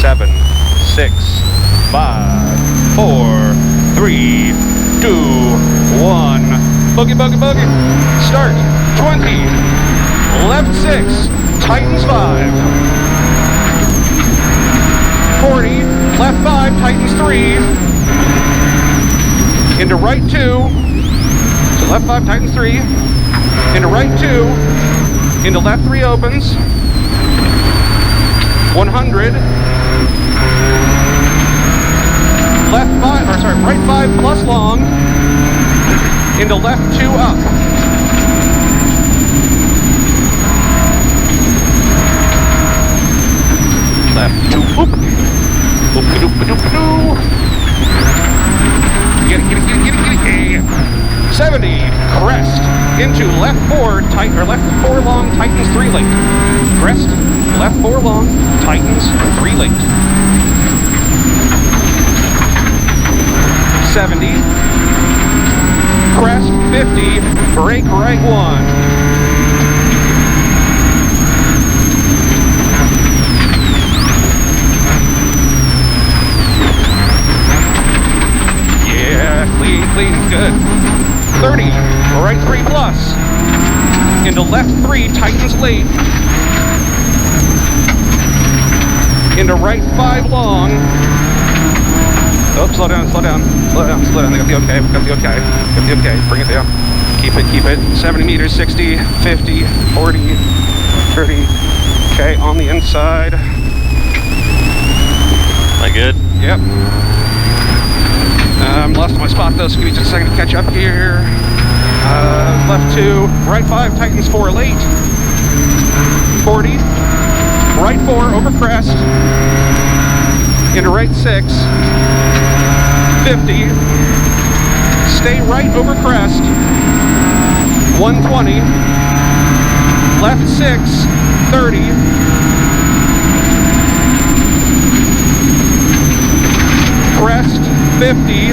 7, 6, 5, 4, 3, 2, 1. Boogie, boogie, boogie. Start. 20. Left 6. Tightens 5. 40. Left 5. Tightens 3. Into right 2. So left 5 tightens 3. Into right 2. Into left 3 opens. 100. Left 5, or sorry, right 5 plus long. Into left 2 up. Left 2 oop. Oop-a-doop-a-doop-a-doo. Get it. 70, crest, into left 4, tight, or left 4 long, tightens 3 late. Crest, left 4 long, tightens 3 late. 70, crest, 50, brake right 1. Clean, good. 30, right 3 plus. Into left 3, tightens late. Into right 5 long. Oh, slow down. I got the okay, bring it down. Keep it. 70 meters, 60, 50, 40, 30. Okay, on the inside. Am I good? Yep. Lost my spot though, so give me just a second to catch up here. Left 2, right 5, tightens 4 late. 40, right 4, over crest. Into right 6. 50, stay right over crest. 120, left 6, 30. Crest, 50,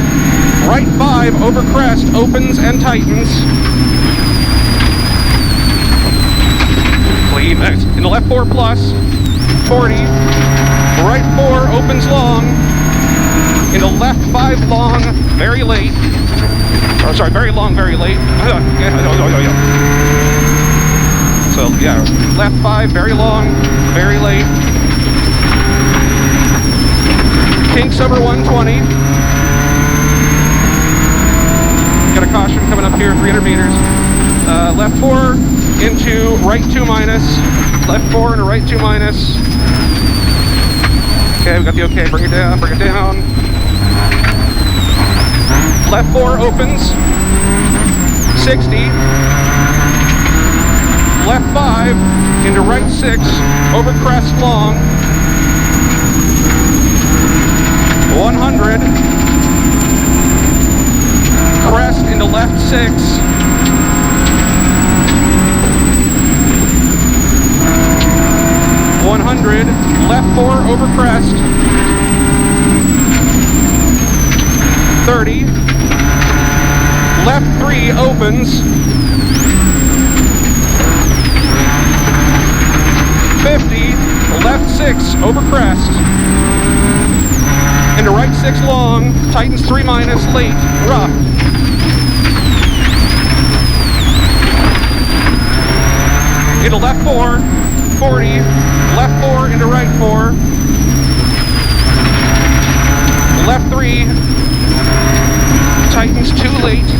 right 5 over crest, opens and tightens. Clean, nice. In the left 4 plus, 40, right 4 opens long, in the left 5 long, very late. Oh, sorry, very long, very late. So, yeah, left 5, very long, very late. Kinks over 120. Got a caution coming up here, 300 meters. Left 4 into right 2 minus. Left 4 into right 2 minus. Okay, we got the okay. Bring it down. Left 4 opens. 60. Left 5 into right 6. Over crest long. 100. Crest into left 6. 100. Left 4 over crest. 30. Left 3 opens. 50. Left 6 over crest. Into right 6 long, tightens 3 minus, late, rough. Into left 4, 40, left 4 into right 4. Left 3, tightens 2 late.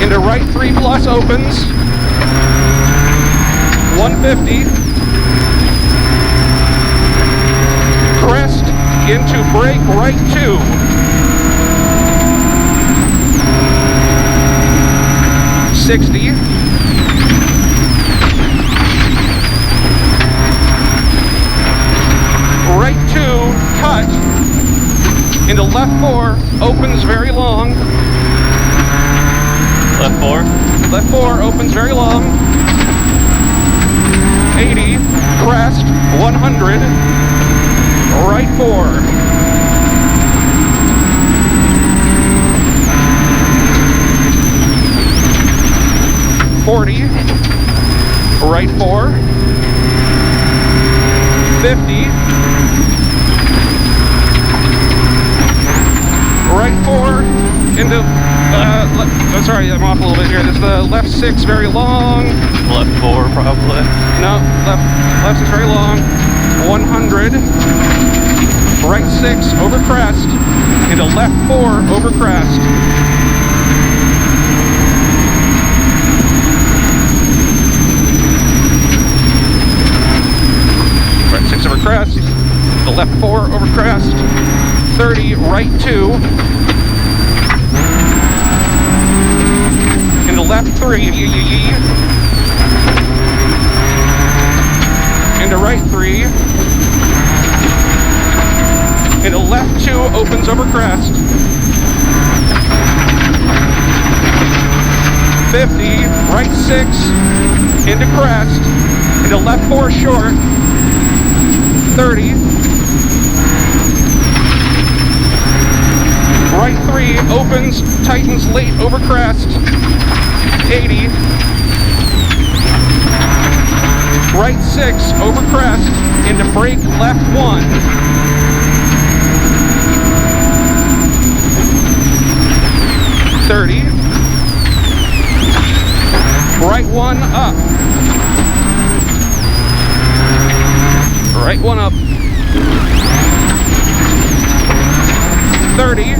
Into right 3 plus opens. 150. Crest into brake right 2. 60. Right 2, cut. Into left 4, opens very long. Left 4. Left 4, opens very long. 80, crest, 100, right 4. 40, right 4, 50, right 4, into, sorry, I'm off a little bit here. This is the left 6, very long. Left 4 probably. No, left 6, very long. 100, right 6, over crest, into left 4, over crest. Right 6 over crest, the left 4 over crest, 30, right 2, into left 3, into right 3, into left 2, opens over crest, 50, right 6, into crest, into left 4 short, 30, right 3, opens, tightens late over crest, 80, right 6, over crest, into brake, left 1, 30, right 1 up, right 1 up, 30,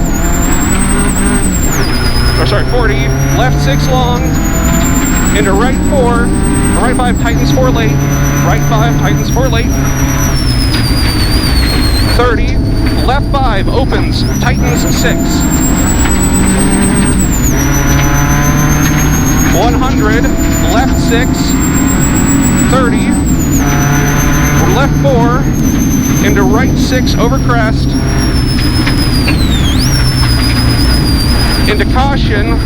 or sorry, 40, left 6 long, into right 4, right 5, tightens 4 late, right 5, tightens 4 late, 30, left 5, opens, tightens 6, 100, left 6, 30, left 4, into right 6 over crest, into caution,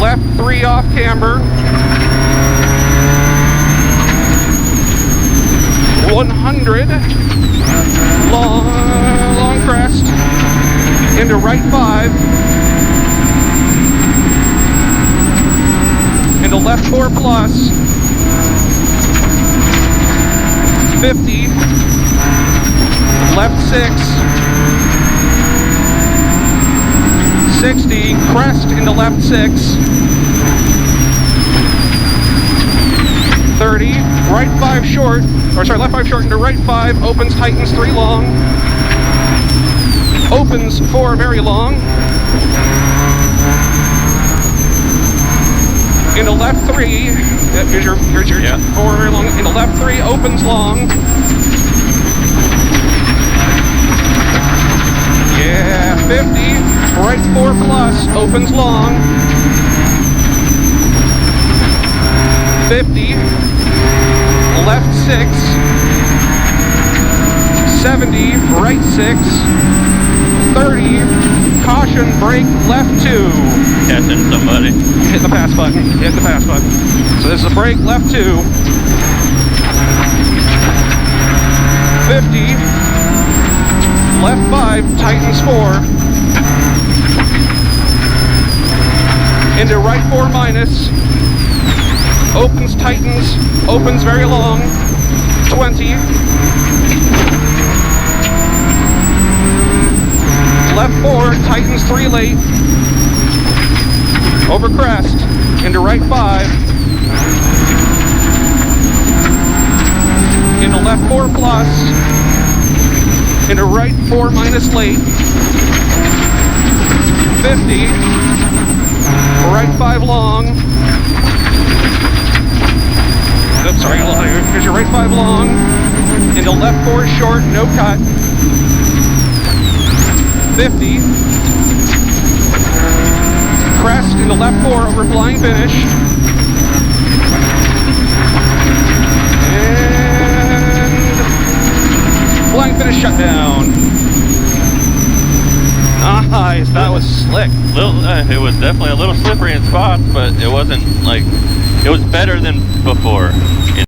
left 3 off camber, 100, long crest, into right 5, into left 4 plus, 50, left 6, 60, crest into left 6, 30, right 5 short, or sorry, left 5 short into right 5, opens, tightens 3 long, opens 4 very long, into left 3, here's your 4 very long, into left 3, opens long, yeah, 50, right 4 plus, opens long, 50, left 6, 70, right 6, 30, caution, brake, left 2. Catching somebody. Hit the pass button, hit the pass button. So this is a brake, left 2, 50, left 5, tightens 4, into right 4 minus, opens, tightens, opens very long, 20, left 4, tightens 3 late, over crest, into right 5, into left 4 plus, into right 4 minus late, 50, right 5 long, oops, sorry, here's your right 5 long, into left 4 short, no cut, 50, crest into left 4 over flying finish, and flying finish shutdown. Nice, that was slick. It was definitely a little slippery in spots, but it wasn't like, it was better than before.